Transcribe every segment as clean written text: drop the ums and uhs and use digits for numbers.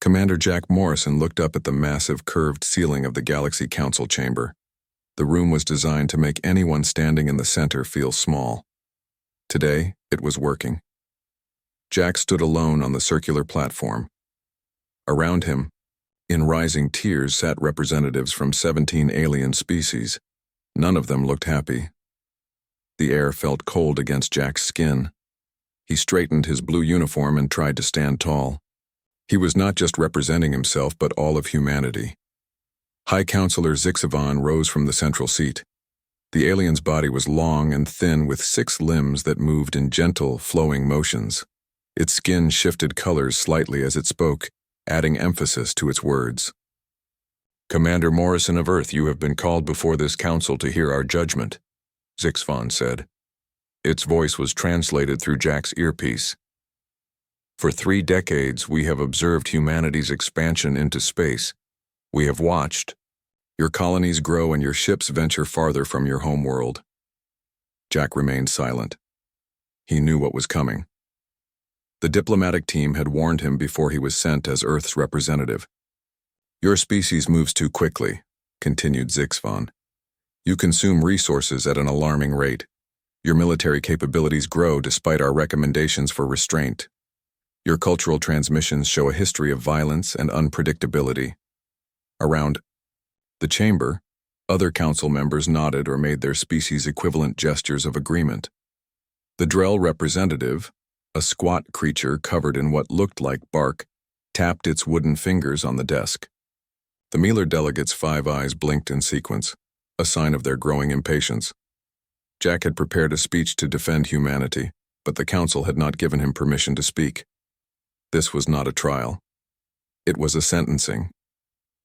Commander Jack Morrison looked up at the massive curved ceiling of the Galaxy Council chamber. The room was designed to make anyone standing in the center feel small. Today, it was working. Jack stood alone on the circular platform. Around him, in rising tiers, sat representatives from 17 alien species. None of them looked happy. The air felt cold against Jack's skin. He straightened his blue uniform and tried to stand tall. He was not just representing himself, but all of humanity. High Counselor Zixavan rose from the central seat. The alien's body was long and thin with 6 limbs that moved in gentle, flowing motions. Its skin shifted colors slightly as it spoke, adding emphasis to its words. "Commander Morrison of Earth, you have been called before this council to hear our judgment," Zixavan said. Its voice was translated through Jack's earpiece. "For 3 decades, we have observed humanity's expansion into space. We have watched your colonies grow and your ships venture farther from your home world." Jack remained silent. He knew what was coming. The diplomatic team had warned him before he was sent as Earth's representative. "Your species moves too quickly," continued Zixavan. "You consume resources at an alarming rate. Your military capabilities grow despite our recommendations for restraint. Your cultural transmissions show a history of violence and unpredictability." Around the chamber, other council members nodded or made their species-equivalent gestures of agreement. The Drell representative, a squat creature covered in what looked like bark, tapped its wooden fingers on the desk. The Mealer delegates' 5 eyes blinked in sequence, a sign of their growing impatience. Jack had prepared a speech to defend humanity, but the council had not given him permission to speak. This was not a trial. It was a sentencing.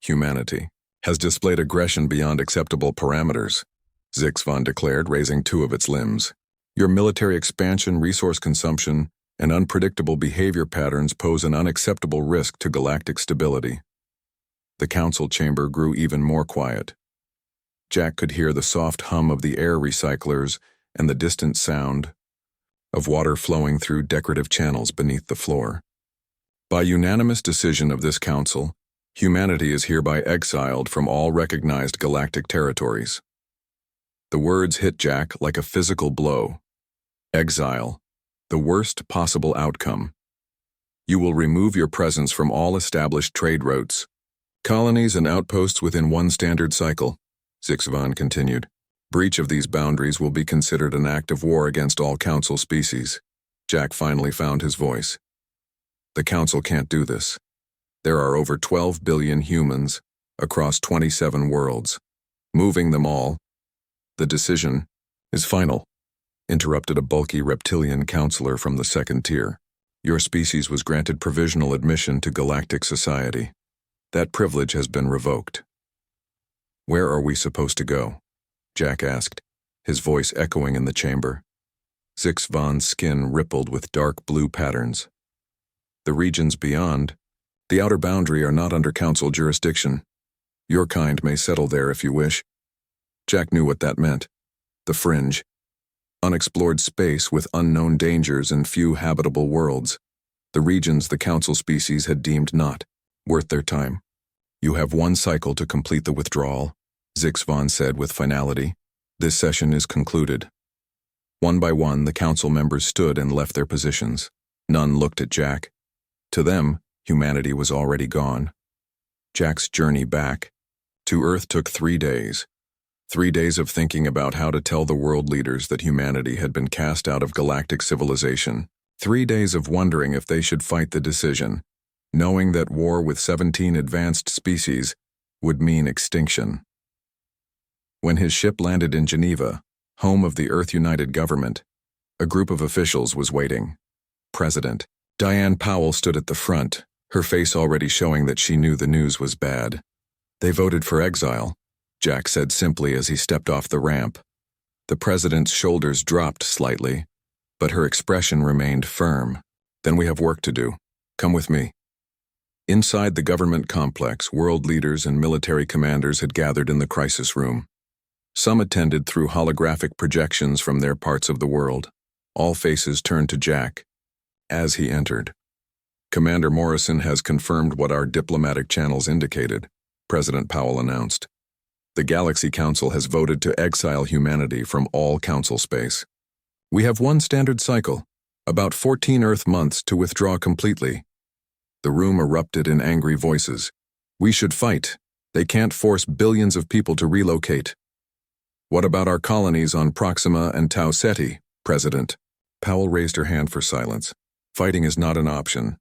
"Humanity has displayed aggression beyond acceptable parameters," Zixavan declared, raising 2 of its limbs. "Your military expansion, resource consumption, and unpredictable behavior patterns pose an unacceptable risk to galactic stability." The council chamber grew even more quiet. Jack could hear the soft hum of the air recyclers and the distant sound of water flowing through decorative channels beneath the floor. "By unanimous decision of this council, humanity is hereby exiled from all recognized galactic territories." The words hit Jack like a physical blow. Exile, the worst possible outcome. "You will remove your presence from all established trade routes, colonies and outposts within 1 standard cycle," Zixavan continued. "Breach of these boundaries will be considered an act of war against all council species." Jack finally found his voice. "The council can't do this. There are over 12 billion humans across 27 worlds. Moving them all, the decision is final," interrupted a bulky reptilian counselor from the 2nd tier. "Your species was granted provisional admission to galactic society. That privilege has been revoked." "Where are we supposed to go?" Jack asked, his voice echoing in the chamber. Zixavan's skin rippled with dark blue patterns. "The regions beyond, the outer boundary, are not under council jurisdiction. Your kind may settle there if you wish." Jack knew what that meant. The fringe. Unexplored space with unknown dangers and few habitable worlds. The regions the council species had deemed not worth their time. "You have 1 cycle to complete the withdrawal," Zixavan said with finality. "This session is concluded." One by one, the council members stood and left their positions. None looked at Jack. To them, humanity was already gone. Jack's journey back to Earth took 3 days. 3 days of thinking about how to tell the world leaders that humanity had been cast out of galactic civilization. 3 days of wondering if they should fight the decision, knowing that war with 17 advanced species would mean extinction. When his ship landed in Geneva, home of the Earth United Government, a group of officials was waiting. President Diane Powell stood at the front, her face already showing that she knew the news was bad. "They voted for exile," Jack said simply as he stepped off the ramp. The president's shoulders dropped slightly, but her expression remained firm. "Then we have work to do. Come with me." Inside the government complex, world leaders and military commanders had gathered in the crisis room. Some attended through holographic projections from their parts of the world. All faces turned to Jack as he entered. Commander Morrison has confirmed what our diplomatic channels indicated, President Powell announced. The Galaxy Council has voted to exile humanity from all Council space. We have one standard cycle, about 14 Earth months to withdraw completely. The room erupted in angry voices. We should fight. They can't force billions of people to relocate. What about our colonies on Proxima and Tau Ceti, President? Powell raised her hand for silence. Fighting is not an option.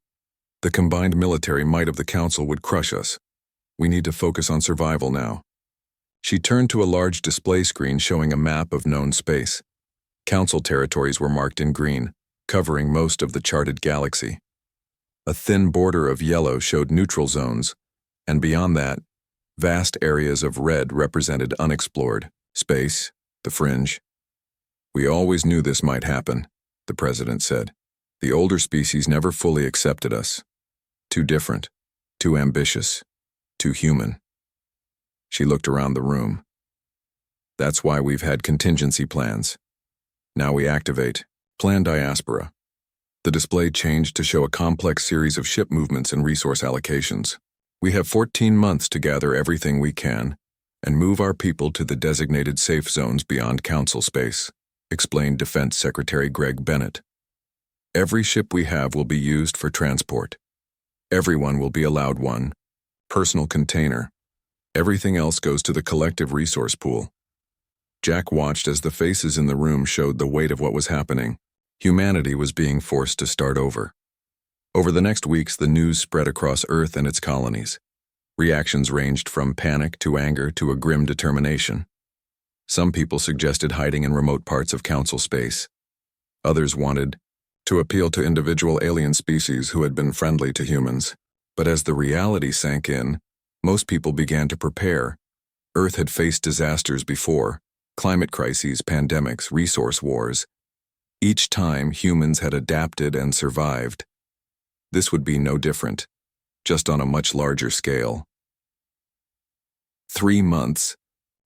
The combined military might of the Council would crush us. We need to focus on survival now. She turned to a large display screen showing a map of known space. Council territories were marked in green, covering most of the charted galaxy. A thin border of yellow showed neutral zones, and beyond that, vast areas of red represented unexplored space, the fringe. We always knew this might happen, the president said. The older species never fully accepted us. Too different, too ambitious, too human. She looked around the room. That's why we've had contingency plans. Now we activate Plan Diaspora. The display changed to show a complex series of ship movements and resource allocations. We have 14 months to gather everything we can and move our people to the designated safe zones beyond Council space, explained Defense Secretary Greg Bennett. Every ship we have will be used for transport. Everyone will be allowed one personal container. Everything else goes to the collective resource pool. Jack watched as the faces in the room showed the weight of what was happening. Humanity was being forced to start over. Over the next weeks, the news spread across Earth and its colonies. Reactions ranged from panic to anger to a grim determination. Some people suggested hiding in remote parts of Council space. Others wanted to appeal to individual alien species who had been friendly to humans. But as the reality sank in, most people began to prepare. Earth had faced disasters before: climate crises, pandemics, resource wars. Each time, humans had adapted and survived. This would be no different, just on a much larger scale. 3 months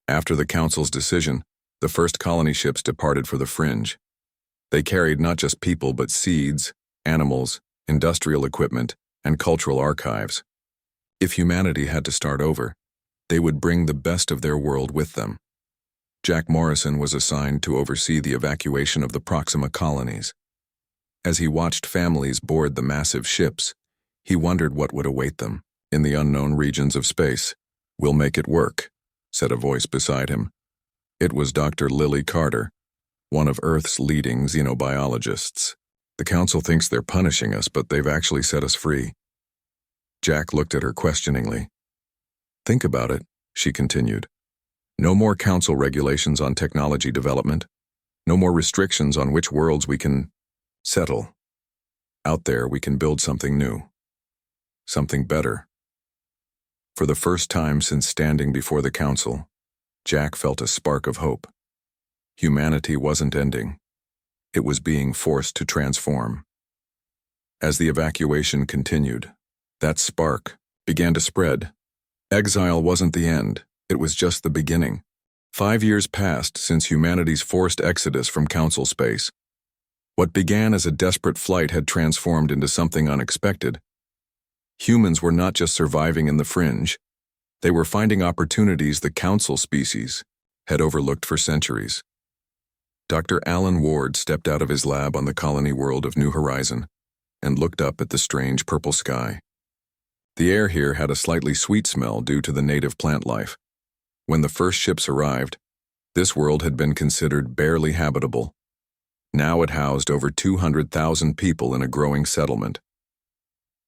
after the Council's decision, the first colony ships departed for the fringe. They carried not just people but seeds, animals, industrial equipment, and cultural archives. If humanity had to start over, they would bring the best of their world with them. Jack Morrison was assigned to oversee the evacuation of the Proxima colonies. As he watched families board the massive ships, he wondered what would await them in the unknown regions of space. "We'll make it work," said a voice beside him. It was Dr. Lily Carter, one of Earth's leading xenobiologists. "The Council thinks they're punishing us, but they've actually set us free." Jack looked at her questioningly. "Think about it," she continued. "No more Council regulations on technology development. No more restrictions on which worlds we can settle. Out there, we can build something new. Something better." For the first time since standing before the Council, Jack felt a spark of hope. Humanity wasn't ending. It was being forced to transform. As the evacuation continued, that spark began to spread. Exile wasn't the end, it was just the beginning. 5 years passed since humanity's forced exodus from Council space. What began as a desperate flight had transformed into something unexpected. Humans were not just surviving in the fringe, they were finding opportunities the Council species had overlooked for centuries. Dr. Alan Ward stepped out of his lab on the colony world of New Horizon and looked up at the strange purple sky. The air here had a slightly sweet smell due to the native plant life. When the first ships arrived, this world had been considered barely habitable. Now it housed over 200,000 people in a growing settlement.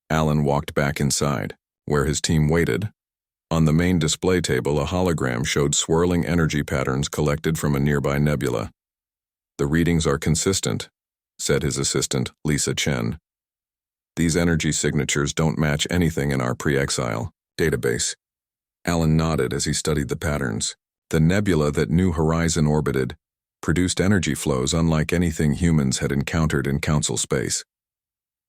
Alan walked back inside, where his team waited. On the main display table, a hologram showed swirling energy patterns collected from a nearby nebula. "The readings are consistent," said his assistant, Lisa Chen. "These energy signatures don't match anything in our pre-exile database." Alan nodded as he studied the patterns. The nebula that New Horizon orbited produced energy flows unlike anything humans had encountered in Council space.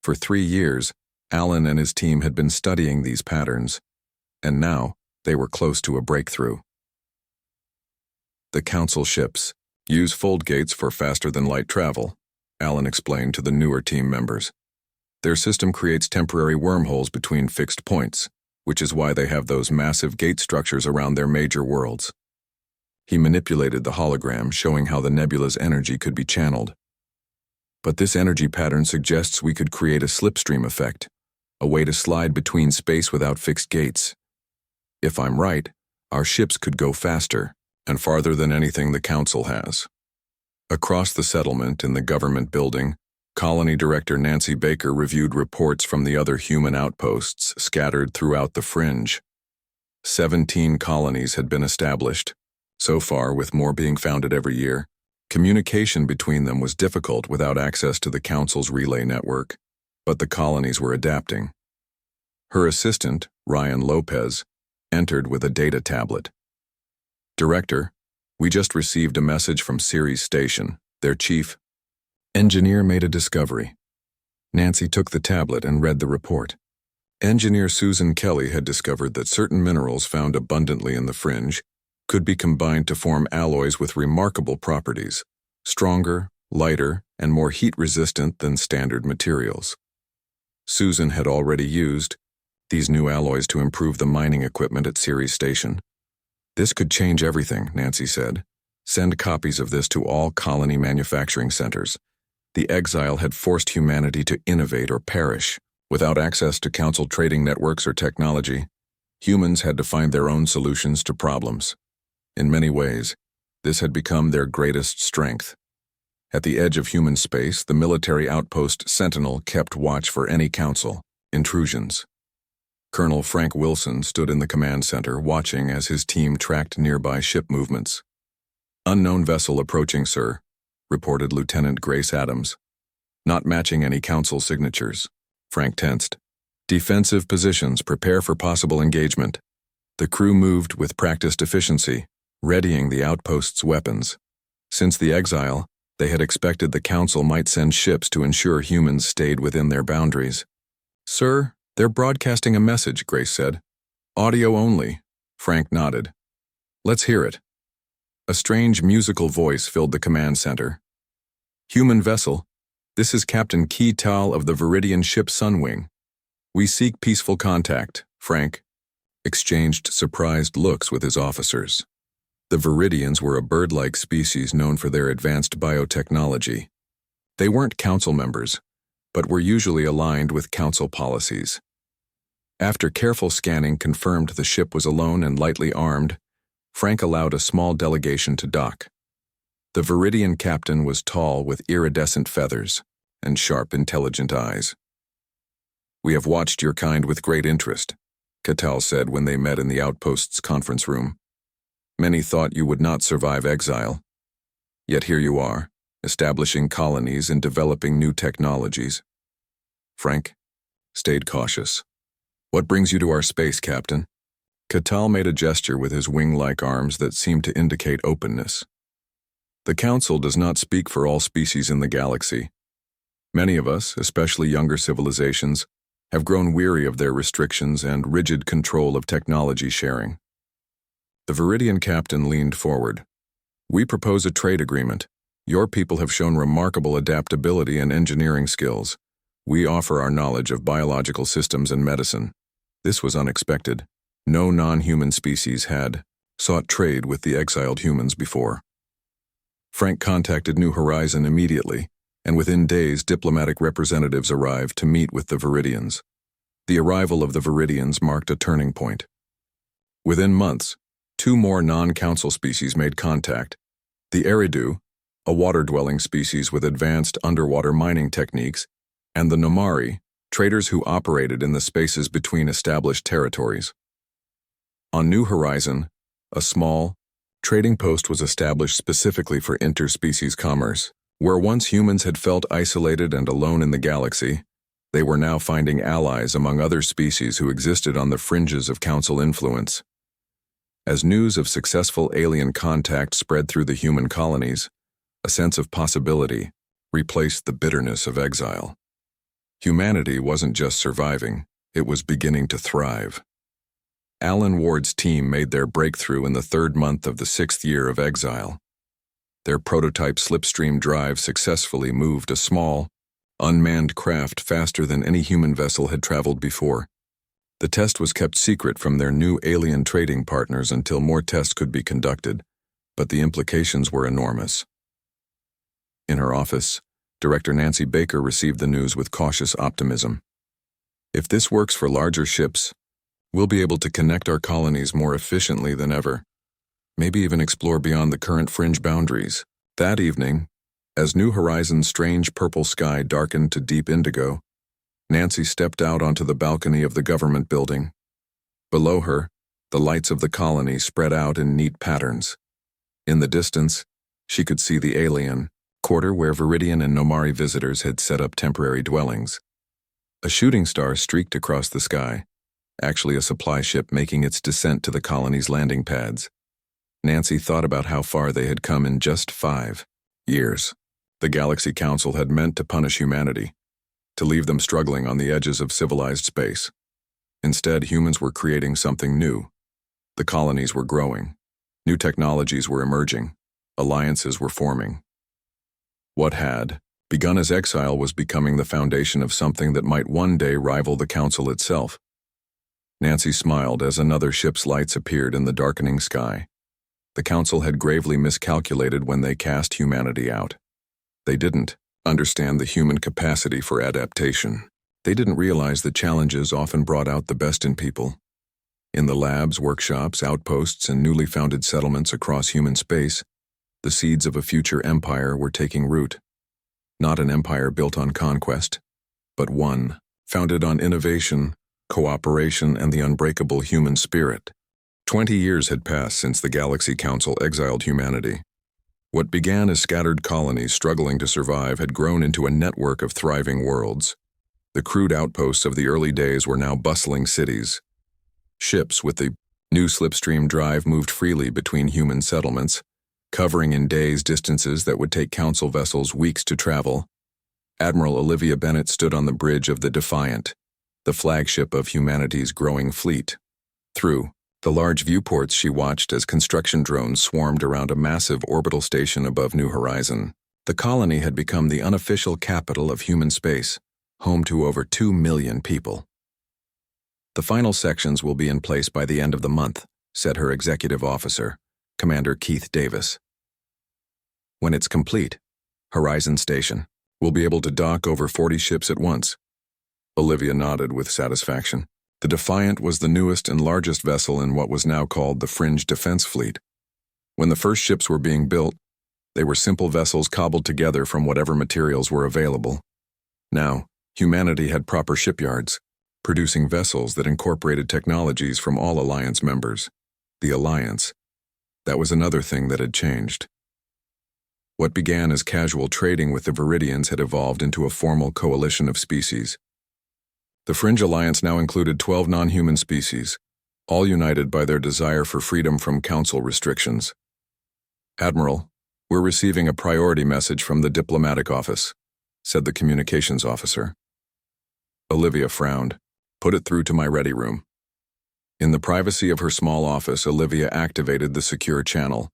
For 3 years, Alan and his team had been studying these patterns, and now they were close to a breakthrough. "The Council ships use fold gates for faster-than-light travel," Alan explained to the newer team members. Their system creates temporary wormholes between fixed points, which is why they have those massive gate structures around their major worlds. He manipulated the hologram, showing how the nebula's energy could be channeled. But this energy pattern suggests we could create a slipstream effect, a way to slide between space without fixed gates. If I'm right, our ships could go faster and farther than anything the Council has. Across the settlement in the government building, Colony Director Nancy Baker reviewed reports from the other human outposts scattered throughout the fringe. 17 colonies had been established. So far, with more being founded every year, communication between them was difficult without access to the Council's relay network, but the colonies were adapting. Her assistant, Ryan Lopez, entered with a data tablet. "Director, we just received a message from Ceres Station. Their chief engineer made a discovery." Nancy took the tablet and read the report. Engineer Susan Kelly had discovered that certain minerals found abundantly in the fringe could be combined to form alloys with remarkable properties, stronger, lighter, and more heat-resistant than standard materials. Susan had already used these new alloys to improve the mining equipment at Ceres Station. "This could change everything," Nancy said. "Send copies of this to all colony manufacturing centers." The exile had forced humanity to innovate or perish. Without access to Council trading networks or technology, humans had to find their own solutions to problems. In many ways, this had become their greatest strength. At the edge of human space, the military outpost Sentinel kept watch for any Council intrusions. Colonel Frank Wilson stood in the command center, watching as his team tracked nearby ship movements. "Unknown vessel approaching, sir," reported Lieutenant Grace Adams. "Not matching any Council signatures." Frank tensed. "Defensive positions, prepare for possible engagement." The crew moved with practiced efficiency, readying the outpost's weapons. Since the exile, they had expected the Council might send ships to ensure humans stayed within their boundaries. "Sir, they're broadcasting a message," Grace said. "Audio only." Frank nodded. "Let's hear it." A strange musical voice filled the command center. "Human vessel, this is Captain Key Tal of the Viridian ship Sunwing. We seek peaceful contact." Frank exchanged surprised looks with his officers. The Viridians were a bird-like species known for their advanced biotechnology. They weren't Council members, but were usually aligned with Council policies. After careful scanning confirmed the ship was alone and lightly armed, Frank allowed a small delegation to dock. The Viridian captain was tall with iridescent feathers and sharp, intelligent eyes. "We have watched your kind with great interest," Catal said when they met in the outpost's conference room. "Many thought you would not survive exile. Yet here you are, establishing colonies and developing new technologies." Frank stayed cautious. "What brings you to our space, Captain?" Catal made a gesture with his wing-like arms that seemed to indicate openness. "The Council does not speak for all species in the galaxy. Many of us, especially younger civilizations, have grown weary of their restrictions and rigid control of technology sharing." The Viridian captain leaned forward. "We propose a trade agreement. Your people have shown remarkable adaptability and engineering skills. We offer our knowledge of biological systems and medicine." This was unexpected. No non-human species had sought trade with the exiled humans before. Frank contacted New Horizon immediately, and within days diplomatic representatives arrived to meet with the Viridians. The arrival of the Viridians marked a turning point. Within months, 2 more non-Council species made contact. The Eridu, a water-dwelling species with advanced underwater mining techniques, and the Nomari, traders who operated in the spaces between established territories. On New Horizon, a small, trading post was established specifically for interspecies commerce. Where once humans had felt isolated and alone in the galaxy, they were now finding allies among other species who existed on the fringes of Council influence. As news of successful alien contact spread through the human colonies, a sense of possibility replaced the bitterness of exile. Humanity wasn't just surviving, it was beginning to thrive. Alan Ward's team made their breakthrough in the 3rd month of the 6th year of exile. Their prototype slipstream drive successfully moved a small, unmanned craft faster than any human vessel had traveled before. The test was kept secret from their new alien trading partners until more tests could be conducted, but the implications were enormous. In her office, Director Nancy Baker received the news with cautious optimism. If this works for larger ships, we'll be able to connect our colonies more efficiently than ever, maybe even explore beyond the current fringe boundaries. That evening, as New Horizons' strange purple sky darkened to deep indigo, Nancy stepped out onto the balcony of the government building. Below her, the lights of the colony spread out in neat patterns. In the distance, she could see the alien quarter where Viridian and Nomari visitors had set up temporary dwellings. A shooting star streaked across the sky, actually a supply ship making its descent to the colony's landing pads. Nancy thought about how far they had come in just 5 years. The Galaxy Council had meant to punish humanity, to leave them struggling on the edges of civilized space. Instead, humans were creating something new. The colonies were growing. New technologies were emerging. Alliances were forming. What had begun as exile was becoming the foundation of something that might one day rival the Council itself. Nancy smiled as another ship's lights appeared in the darkening sky. The Council had gravely miscalculated when they cast humanity out. They didn't understand the human capacity for adaptation. They didn't realize that challenges often brought out the best in people. In the labs, workshops, outposts, and newly founded settlements across human space, the seeds of a future empire were taking root. Not an empire built on conquest, but one founded on innovation, cooperation, and the unbreakable human spirit. 20 years had passed since the Galaxy Council exiled humanity. What began as scattered colonies struggling to survive had grown into a network of thriving worlds. The crude outposts of the early days were now bustling cities. Ships with the new slipstream drive moved freely between human settlements, covering in days distances that would take Council vessels weeks to travel. Admiral Olivia Bennett stood on the bridge of the Defiant, the flagship of humanity's growing fleet. Through the large viewports she watched as construction drones swarmed around a massive orbital station above New Horizon. The colony had become the unofficial capital of human space, home to over 2 million people. The final sections will be in place by the end of the month, said her executive officer, Commander Keith Davis. When it's complete, Horizon Station will be able to dock over 40 ships at once. Olivia nodded with satisfaction. The Defiant was the newest and largest vessel in what was now called the Fringe Defense Fleet. When the first ships were being built, they were simple vessels cobbled together from whatever materials were available. Now, humanity had proper shipyards, producing vessels that incorporated technologies from all Alliance members. The Alliance. That was another thing that had changed. What began as casual trading with the Viridians had evolved into a formal coalition of species. The Fringe Alliance now included 12 non-human species, all united by their desire for freedom from Council restrictions. Admiral, we're receiving a priority message from the diplomatic office, said the communications officer. Olivia frowned. Put it through to my ready room. In the privacy of her small office, Olivia activated the secure channel.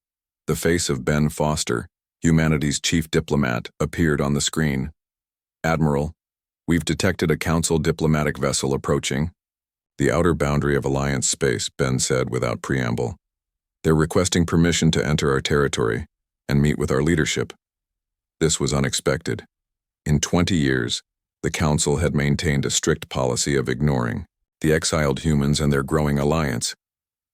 The face of Ben Foster, humanity's chief diplomat, appeared on the screen. Admiral, we've detected a Council diplomatic vessel approaching the outer boundary of Alliance space, Ben said without preamble. They're requesting permission to enter our territory and meet with our leadership. This was unexpected. In 20 years, the Council had maintained a strict policy of ignoring the exiled humans and their growing alliance.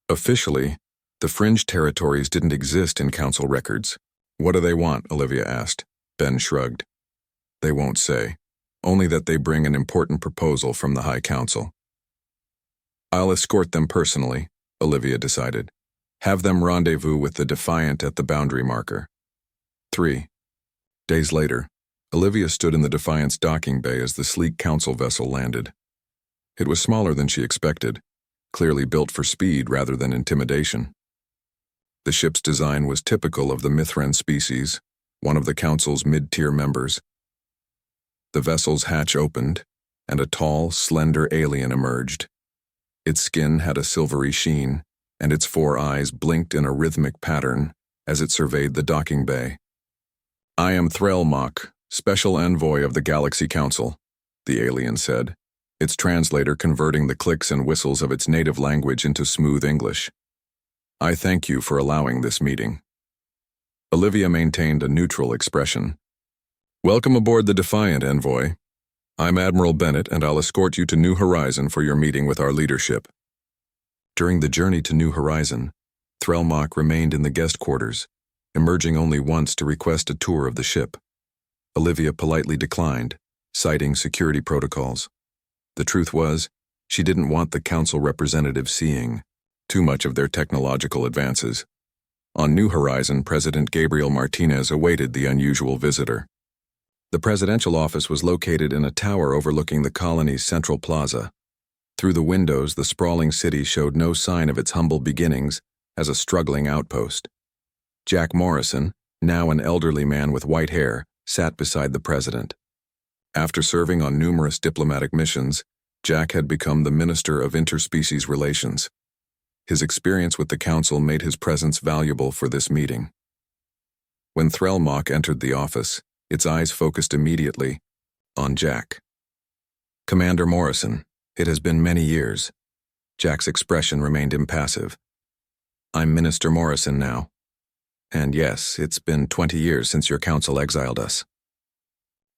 Officially, the fringe territories didn't exist in Council records. What do they want? Olivia asked. Ben shrugged. They won't say. Only that they bring an important proposal from the High Council. I'll escort them personally, Olivia decided. Have them rendezvous with the Defiant at the boundary marker. 3 days later, Olivia stood in the Defiant's docking bay as the sleek Council vessel landed. It was smaller than she expected, clearly built for speed rather than intimidation. The ship's design was typical of the Mithran species, one of the Council's mid-tier members. The vessel's hatch opened, and a tall, slender alien emerged. Its skin had a silvery sheen, and its 4 eyes blinked in a rhythmic pattern as it surveyed the docking bay. I am Threlmach, Special Envoy of the Galaxy Council, the alien said, its translator converting the clicks and whistles of its native language into smooth English. I thank you for allowing this meeting. Olivia maintained a neutral expression. Welcome aboard the Defiant, Envoy. I'm Admiral Bennett, and I'll escort you to New Horizon for your meeting with our leadership. During the journey to New Horizon, Threlmach remained in the guest quarters, emerging only once to request a tour of the ship. Olivia politely declined, citing security protocols. The truth was, she didn't want the council representative seeing too much of their technological advances. On New Horizon, President Gabriel Martinez awaited the unusual visitor. The presidential office was located in a tower overlooking the colony's central plaza. Through the windows, the sprawling city showed no sign of its humble beginnings as a struggling outpost. Jack Morrison, now an elderly man with white hair, sat beside the president. After serving on numerous diplomatic missions, Jack had become the Minister of Interspecies Relations. His experience with the council made his presence valuable for this meeting. When Threlmach entered the office, its eyes focused immediately on Jack. Commander Morrison, it has been many years. Jack's expression remained impassive. I'm Minister Morrison now. And yes, it's been 20 years since your council exiled us.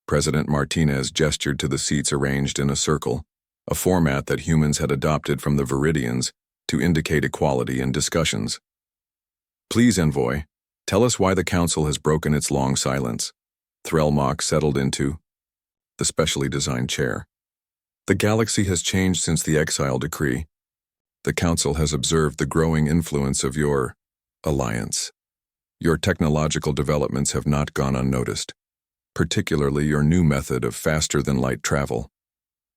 President Martinez gestured to the seats arranged in a circle, a format that humans had adopted from the Viridians to indicate equality in discussions. Please, Envoy, tell us why the council has broken its long silence. Threlmach settled into the specially designed chair. The galaxy has changed since the exile decree. The council has observed the growing influence of your alliance. Your technological developments have not gone unnoticed, particularly your new method of faster-than-light travel.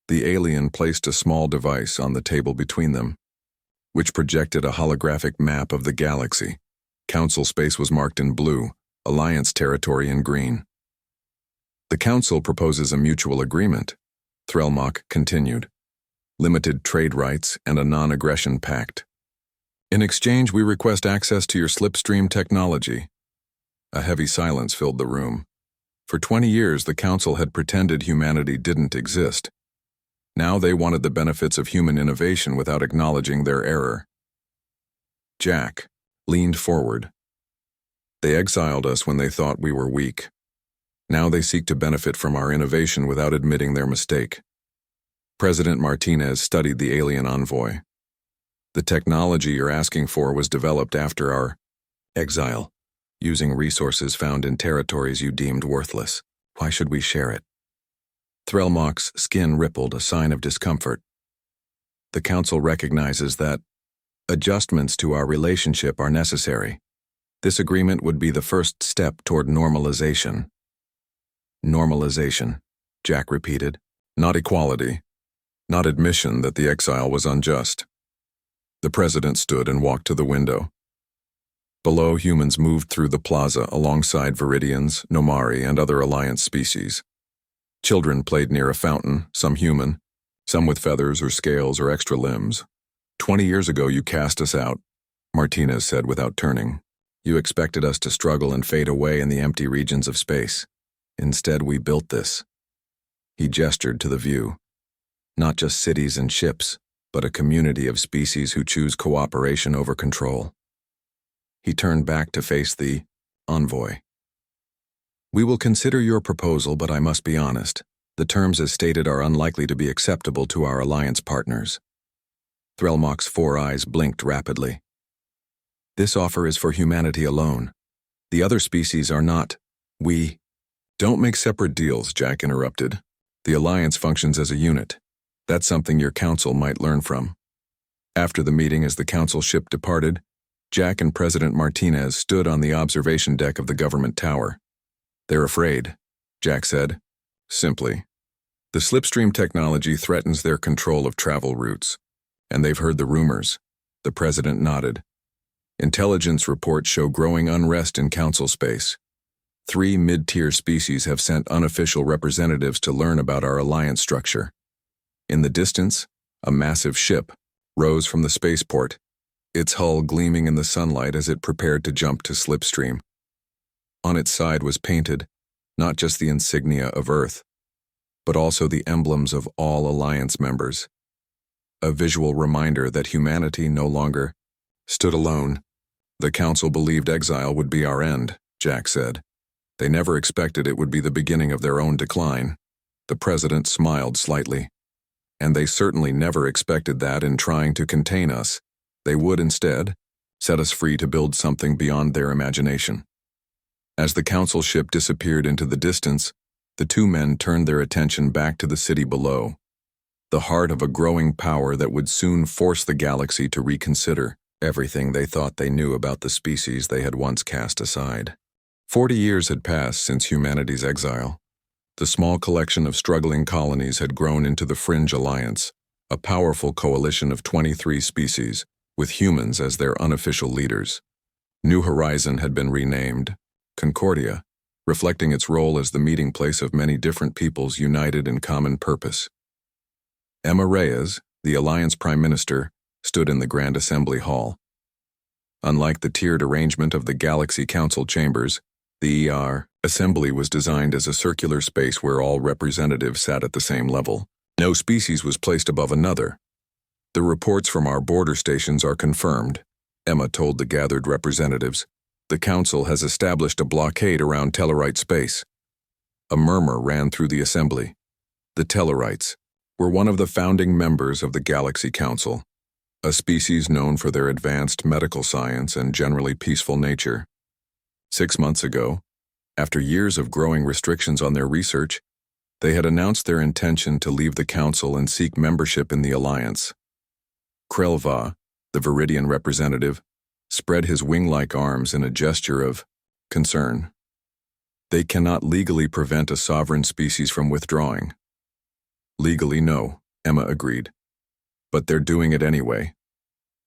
The alien placed a small device on the table between them, which projected a holographic map of the galaxy. Council space was marked in blue, Alliance territory in green. The Council proposes a mutual agreement, Threlmach continued. Limited trade rights and a non-aggression pact. In exchange, we request access to your slipstream technology. A heavy silence filled the room. For 20 years, the Council had pretended humanity didn't exist. Now they wanted the benefits of human innovation without acknowledging their error. Jack leaned forward. They exiled us when they thought we were weak. Now they seek to benefit from our innovation without admitting their mistake. President Martinez studied the alien envoy. The technology you're asking for was developed after our exile, using resources found in territories you deemed worthless. Why should we share it? Threlmach's skin rippled, a sign of discomfort. The Council recognizes that adjustments to our relationship are necessary. This agreement would be the first step toward normalization. Normalization, Jack repeated. Not equality. Not admission that the exile was unjust. The president stood and walked to the window. Below, humans moved through the plaza alongside Viridians, Nomari, and other Alliance species. Children played near a fountain, some human, some with feathers or scales or extra limbs. 20 years ago you cast us out, Martinez said without turning. You expected us to struggle and fade away in the empty regions of space. Instead, we built this. He gestured to the view. Not just cities and ships, but a community of species who choose cooperation over control. He turned back to face the envoy. We will consider your proposal, but I must be honest. The terms as stated are unlikely to be acceptable to our alliance partners. Threlmach's 4 eyes blinked rapidly. This offer is for humanity alone. The other species are not. We. Don't make separate deals, Jack interrupted. The alliance functions as a unit. That's something your council might learn from. After the meeting, as the council ship departed, Jack and President Martinez stood on the observation deck of the government tower. They're afraid, Jack said, simply. The slipstream technology threatens their control of travel routes, and they've heard the rumors. The president nodded. Intelligence reports show growing unrest in council space. 3 mid-tier species have sent unofficial representatives to learn about our alliance structure. In the distance, a massive ship rose from the spaceport, its hull gleaming in the sunlight as it prepared to jump to slipstream. On its side was painted, not just the insignia of Earth, but also the emblems of all Alliance members. A visual reminder that humanity no longer stood alone. The Council believed exile would be our end, Jack said. They never expected it would be the beginning of their own decline. The President smiled slightly. And they certainly never expected that in trying to contain us. They would instead set us free to build something beyond their imagination. As the Council ship disappeared into the distance, the two men turned their attention back to the city below, the heart of a growing power that would soon force the galaxy to reconsider everything they thought they knew about the species they had once cast aside. 40 years had passed since humanity's exile. The small collection of struggling colonies had grown into the Fringe Alliance, a powerful coalition of 23 species, with humans as their unofficial leaders. New Horizon had been renamed Concordia, reflecting its role as the meeting place of many different peoples united in common purpose. Emma Reyes, the Alliance Prime Minister, stood in the Grand Assembly Hall. Unlike the tiered arrangement of the Galaxy Council chambers, the Assembly was designed as a circular space where all representatives sat at the same level. No species was placed above another. The reports from our border stations are confirmed, Emma told the gathered representatives. The Council has established a blockade around Tellarite space. A murmur ran through the Assembly. The Tellarites were one of the founding members of the Galaxy Council, a species known for their advanced medical science and generally peaceful nature. 6 months ago, after years of growing restrictions on their research, they had announced their intention to leave the Council and seek membership in the Alliance. Krelva, the Viridian representative, spread his wing-like arms in a gesture of concern. They cannot legally prevent a sovereign species from withdrawing. Legally, no, Emma agreed. But they're doing it anyway.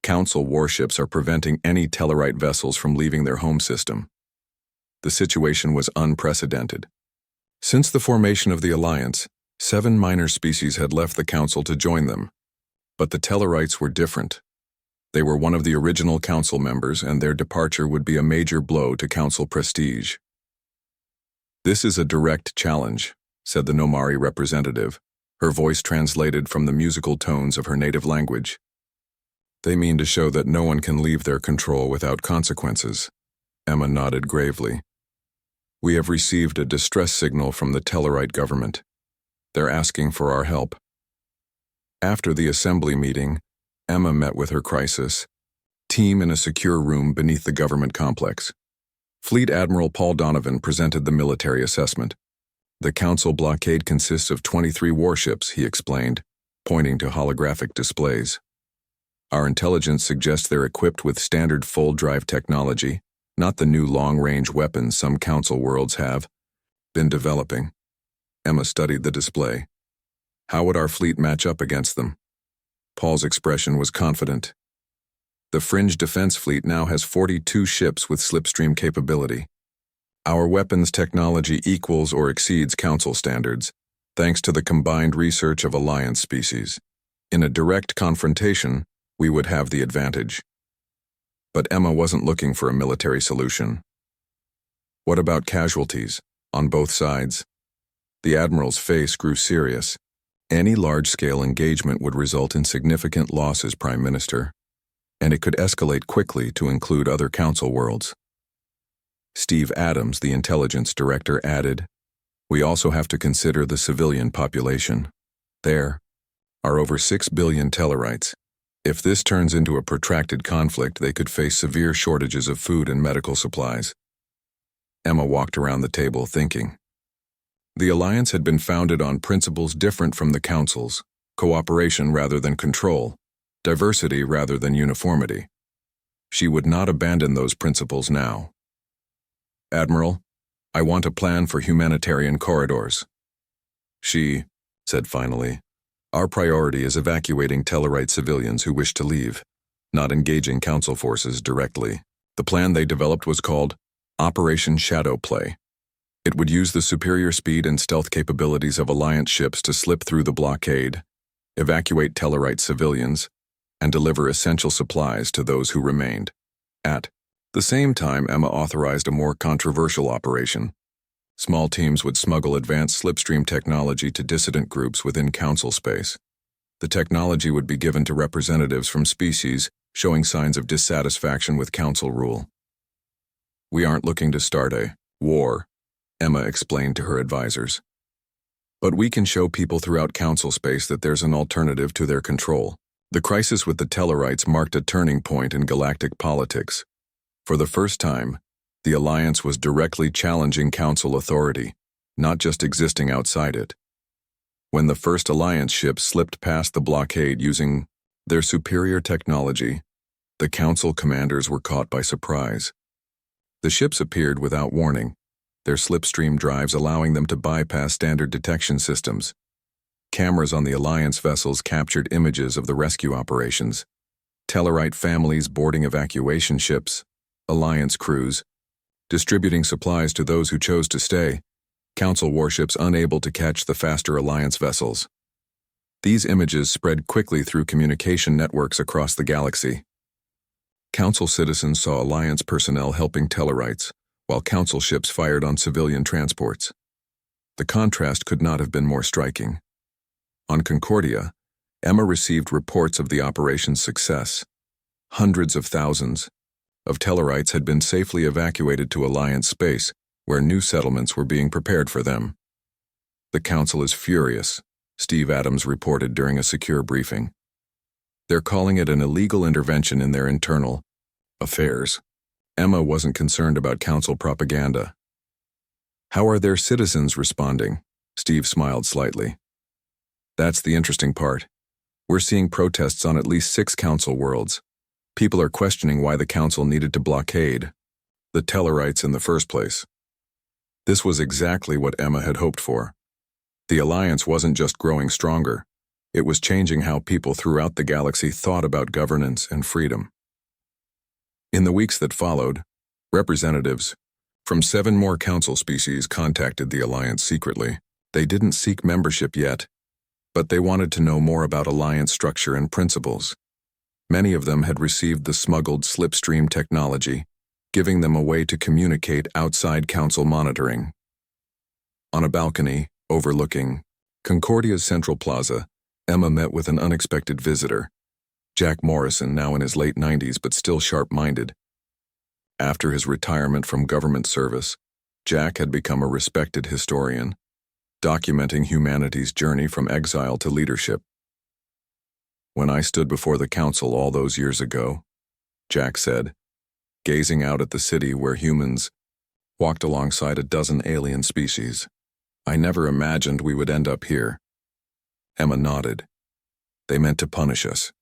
Council warships are preventing any Tellarite vessels from leaving their home system. The situation was unprecedented. Since the formation of the Alliance, 7 minor species had left the Council to join them. But the Tellarites were different. They were one of the original Council members, and their departure would be a major blow to Council prestige. This is a direct challenge, said the Nomari representative, her voice translated from the musical tones of her native language. They mean to show that no one can leave their control without consequences. Emma nodded gravely. We have received a distress signal from the Tellarite government. They're asking for our help. After the assembly meeting, Emma met with her crisis team in a secure room beneath the government complex. Fleet Admiral Paul Donovan presented the military assessment. The Council blockade consists of 23 warships, he explained, pointing to holographic displays. Our intelligence suggests they're equipped with standard full-drive technology, not the new long-range weapons some Council worlds have been developing. Emma studied the display. How would our fleet match up against them? Paul's expression was confident. The Fringe Defense Fleet now has 42 ships with slipstream capability. Our weapons technology equals or exceeds Council standards, thanks to the combined research of Alliance species. In a direct confrontation, we would have the advantage. But Emma wasn't looking for a military solution. What about casualties, on both sides? The Admiral's face grew serious. Any large-scale engagement would result in significant losses, Prime Minister, and it could escalate quickly to include other Council worlds. Steve Adams, the intelligence director, added, We also have to consider the civilian population. There are over 6 billion Tellarites. If this turns into a protracted conflict, they could face severe shortages of food and medical supplies. Emma walked around the table thinking. The Alliance had been founded on principles different from the Council's, cooperation rather than control, diversity rather than uniformity. She would not abandon those principles now. Admiral, I want a plan for humanitarian corridors. She said finally, Our priority is evacuating Tellarite civilians who wish to leave, not engaging Council forces directly. The plan they developed was called Operation Shadow Play. It would use the superior speed and stealth capabilities of Alliance ships to slip through the blockade, evacuate Tellarite civilians, and deliver essential supplies to those who remained. At the same time, Emma authorized a more controversial operation, Small teams would smuggle advanced slipstream technology to dissident groups within council space. The technology would be given to representatives from species showing signs of dissatisfaction with council rule. "We aren't looking to start a war," Emma explained to her advisors. "But we can show people throughout council space that there's an alternative to their control." The crisis with the Tellarites marked a turning point in galactic politics. For the first time, the Alliance was directly challenging council authority, not just existing outside it. When the first Alliance ships slipped past the blockade using their superior technology, the council commanders were caught by surprise. The ships appeared without warning, their slipstream drives allowing them to bypass standard detection systems. Cameras on the Alliance vessels captured images of the rescue operations, Tellarite families boarding evacuation ships, Alliance crews, distributing supplies to those who chose to stay, Council warships unable to catch the faster Alliance vessels. These images spread quickly through communication networks across the galaxy. Council citizens saw Alliance personnel helping Tellarites, while Council ships fired on civilian transports. The contrast could not have been more striking. On Concordia, Emma received reports of the operation's success. Hundreds of thousands of Tellarites had been safely evacuated to Alliance space, where new settlements were being prepared for them. "The Council is furious," Steve Adams reported during a secure briefing. "They're calling it an illegal intervention in their internal affairs." Emma wasn't concerned about Council propaganda. "How are their citizens responding?" Steve smiled slightly. "That's the interesting part. We're seeing protests on at least 6 Council worlds. People are questioning why the Council needed to blockade the Tellarites in the first place." This was exactly what Emma had hoped for. The Alliance wasn't just growing stronger, it was changing how people throughout the galaxy thought about governance and freedom. In the weeks that followed, representatives from 7 more Council species contacted the Alliance secretly. They didn't seek membership yet, but they wanted to know more about Alliance structure and principles. Many of them had received the smuggled slipstream technology, giving them a way to communicate outside Council monitoring. On a balcony overlooking Concordia's central plaza, Emma met with an unexpected visitor, Jack Morrison, now in his late 90s but still sharp-minded. After his retirement from government service, Jack had become a respected historian, documenting humanity's journey from exile to leadership. "When I stood before the Council all those years ago," Jack said, gazing out at the city where humans walked alongside a dozen alien species, "I never imagined we would end up here." Emma nodded. "They meant to punish us.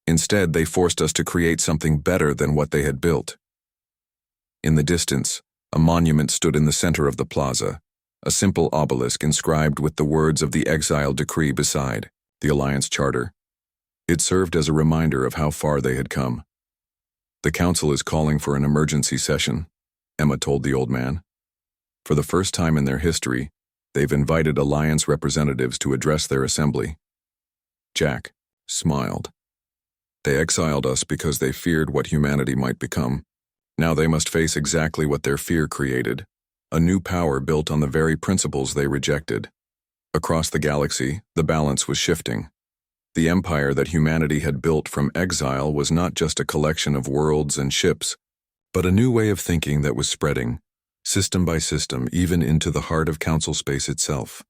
Instead, they forced us to create something better than what they had built." In the distance, a monument stood in the center of the plaza, a simple obelisk inscribed with the words of the Exiled decree beside the Alliance Charter. It served as a reminder of how far they had come. "The Council is calling for an emergency session," Emma told the old man. "For the first time in their history, they've invited Alliance representatives to address their assembly." Jack smiled. "They exiled us because they feared what humanity might become. Now they must face exactly what their fear created, a new power built on the very principles they rejected." Across the galaxy, the balance was shifting. The empire that humanity had built from exile was not just a collection of worlds and ships, but a new way of thinking that was spreading, system by system, even into the heart of Council space itself.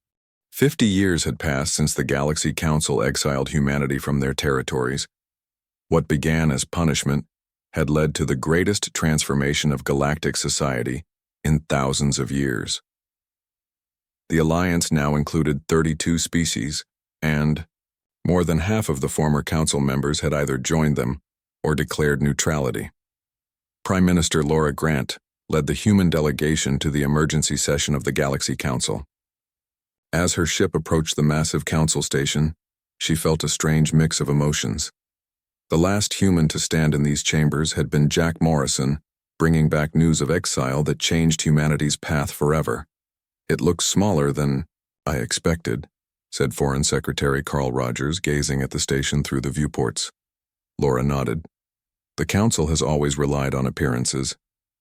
50 years had passed since the Galaxy Council exiled humanity from their territories. What began as punishment had led to the greatest transformation of galactic society in thousands of years. The Alliance now included 32 species, and more than half of the former Council members had either joined them or declared neutrality. Prime Minister Laura Grant led the human delegation to the emergency session of the Galaxy Council. As her ship approached the massive Council station, she felt a strange mix of emotions. The last human to stand in these chambers had been Jack Morrison, bringing back news of exile that changed humanity's path forever. "It looks smaller than I expected," said Foreign Secretary Carl Rogers, gazing at the station through the viewports. Laura nodded. "The Council has always relied on appearances.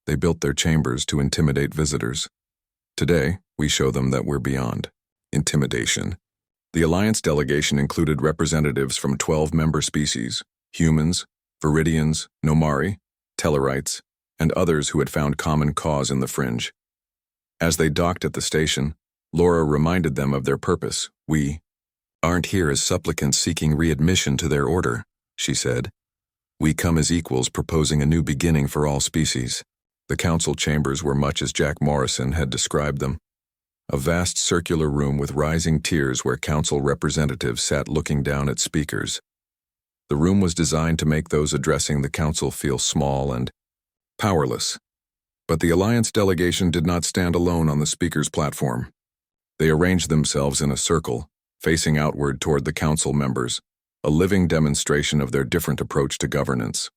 They built their chambers to intimidate visitors." Today, we show them that we're beyond intimidation. The Alliance delegation included representatives from 12 member species: humans, Viridians, Nomari, Tellarites, and others who had found common cause in the fringe. As they docked at the station, Laura reminded them of their purpose. "We aren't here as supplicants seeking readmission to their order," she said. "We come as equals proposing a new beginning for all species." The council chambers were much as Jack Morrison had described them. A vast circular room with rising tiers where council representatives sat looking down at speakers. The room was designed to make those addressing the council feel small and powerless. But the Alliance delegation did not stand alone on the speaker's platform. They arranged themselves in a circle, facing outward toward the council members, a living demonstration of their different approach to governance.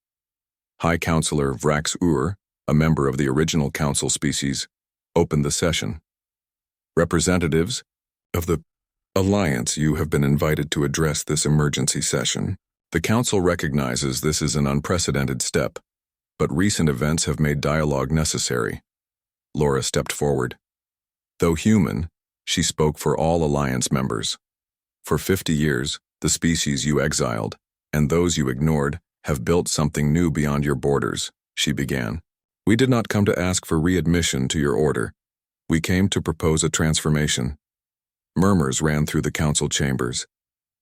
High Counselor Vrax Ur, a member of the original council species, opened the session. "Representatives of the Alliance, you have been invited to address this emergency session. The council recognizes this is an unprecedented step, but recent events have made dialogue necessary." Laura stepped forward. Though human, she spoke for all Alliance members. "For 50 years, the species you exiled, and those you ignored, have built something new beyond your borders," she began. "We did not come to ask for readmission to your order. We came to propose a transformation." Murmurs ran through the council chambers.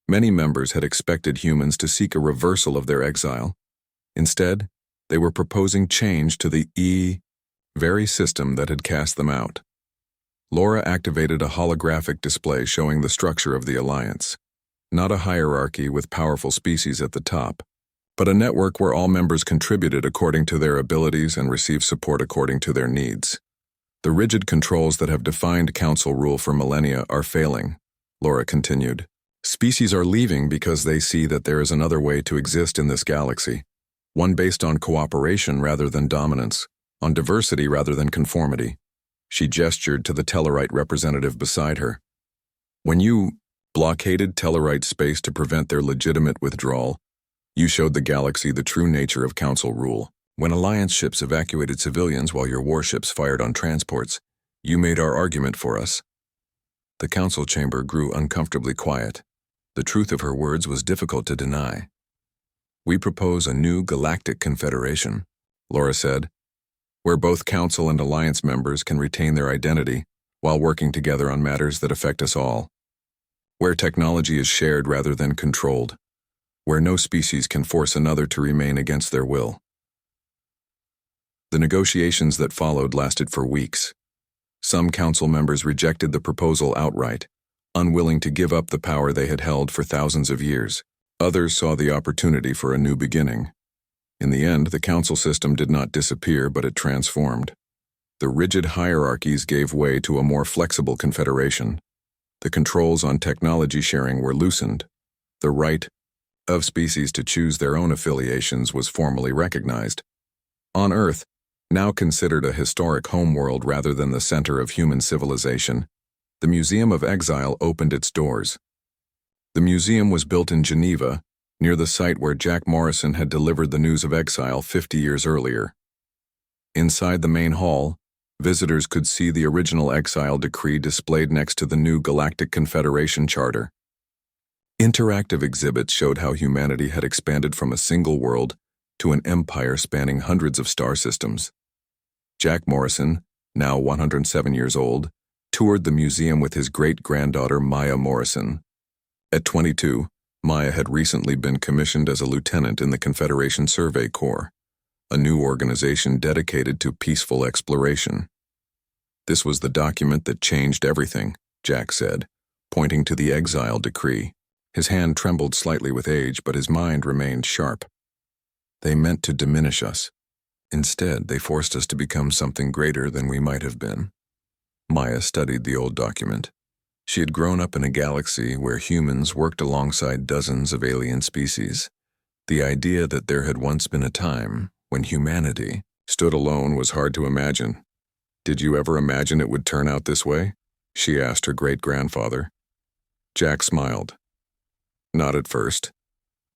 Many members had expected humans to seek a reversal of their exile. Instead, they were proposing change to the very system that had cast them out. Laura activated a holographic display showing the structure of the Alliance. Not a hierarchy with powerful species at the top, but a network where all members contributed according to their abilities and received support according to their needs. "The rigid controls that have defined council rule for millennia are failing," Laura continued. "Species are leaving because they see that there is another way to exist in this galaxy, one based on cooperation rather than dominance, on diversity rather than conformity." She gestured to the Tellarite representative beside her. "When you blockaded Tellarite space to prevent their legitimate withdrawal, you showed the galaxy the true nature of council rule. When Alliance ships evacuated civilians while your warships fired on transports, you made our argument for us." The council chamber grew uncomfortably quiet. The truth of her words was difficult to deny. "We propose a new Galactic Confederation," Laura said, "where both Council and Alliance members can retain their identity while working together on matters that affect us all. Where technology is shared rather than controlled. Where no species can force another to remain against their will." The negotiations that followed lasted for weeks. Some council members rejected the proposal outright, unwilling to give up the power they had held for thousands of years. Others saw the opportunity for a new beginning. In the end, the council system did not disappear, but it transformed. The rigid hierarchies gave way to a more flexible confederation. The controls on technology sharing were loosened. The right of species to choose their own affiliations was formally recognized. On Earth, now considered a historic homeworld rather than the center of human civilization, the Museum of Exile opened its doors. The museum was built in Geneva, near the site where Jack Morrison had delivered the news of exile 50 years earlier. Inside the main hall, visitors could see the original exile decree displayed next to the new Galactic Confederation Charter. Interactive exhibits showed how humanity had expanded from a single world to an empire spanning hundreds of star systems. Jack Morrison, now 107 years old, toured the museum with his great-granddaughter Maya Morrison. At 22, Maya had recently been commissioned as a lieutenant in the Confederation Survey Corps, a new organization dedicated to peaceful exploration. "This was the document that changed everything," Jack said, pointing to the exile decree. His hand trembled slightly with age, but his mind remained sharp. "They meant to diminish us. Instead, they forced us to become something greater than we might have been." Maya studied the old document. She had grown up in a galaxy where humans worked alongside dozens of alien species. The idea that there had once been a time when humanity stood alone was hard to imagine. "Did you ever imagine it would turn out this way?" she asked her great-grandfather. Jack smiled. "Not at first.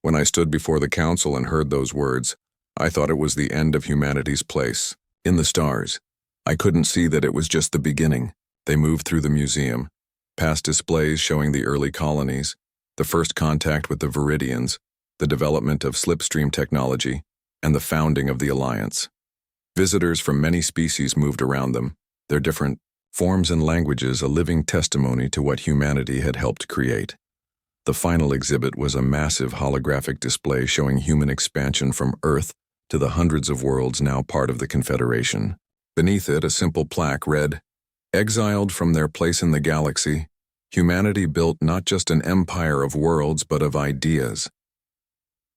When I stood before the council and heard those words, I thought it was the end of humanity's place in the stars. I couldn't see that it was just the beginning." They moved through the museum, past displays showing the early colonies, the first contact with the Viridians, the development of slipstream technology, and the founding of the Alliance. Visitors from many species moved around them, their different forms and languages a living testimony to what humanity had helped create. The final exhibit was a massive holographic display showing human expansion from Earth to the hundreds of worlds now part of the Confederation. Beneath it, a simple plaque read, "Exiled from their place in the galaxy, humanity built not just an empire of worlds but of ideas."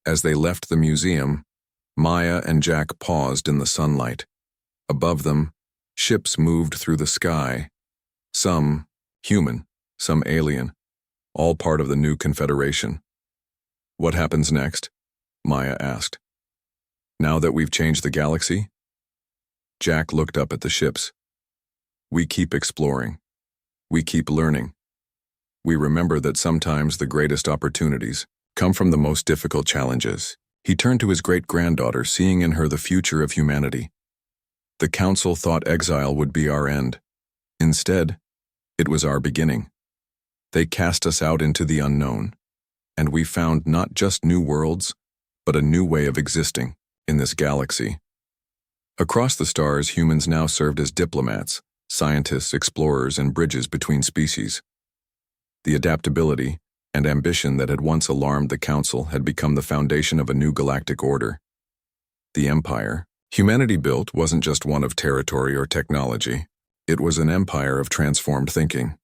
As they left the museum, Maya and Jack paused in the sunlight. Above them, ships moved through the sky, some human, some alien, all part of the new Confederation. "What happens next?" Maya asked. "Now that we've changed the galaxy?" Jack looked up at the ships. "We keep exploring. We keep learning. We remember that sometimes the greatest opportunities come from the most difficult challenges." He turned to his great-granddaughter, seeing in her the future of humanity. "The Council thought exile would be our end. Instead, it was our beginning. They cast us out into the unknown, and we found not just new worlds, but a new way of existing in this galaxy." Across the stars, humans now served as diplomats, scientists, explorers, and bridges between species. The adaptability and ambition that had once alarmed the Council had become the foundation of a new galactic order. The empire humanity built wasn't just one of territory or technology. It was an empire of transformed thinking,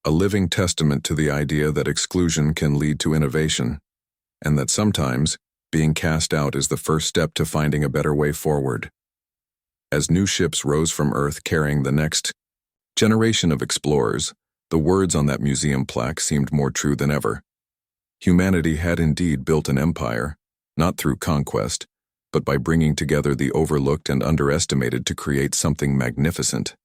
a living testament to the idea that exclusion can lead to innovation, and that sometimes being cast out is the first step to finding a better way forward. As new ships rose from Earth carrying the next generation of explorers, the words on that museum plaque seemed more true than ever. Humanity had indeed built an empire, not through conquest, but by bringing together the overlooked and underestimated to create something magnificent.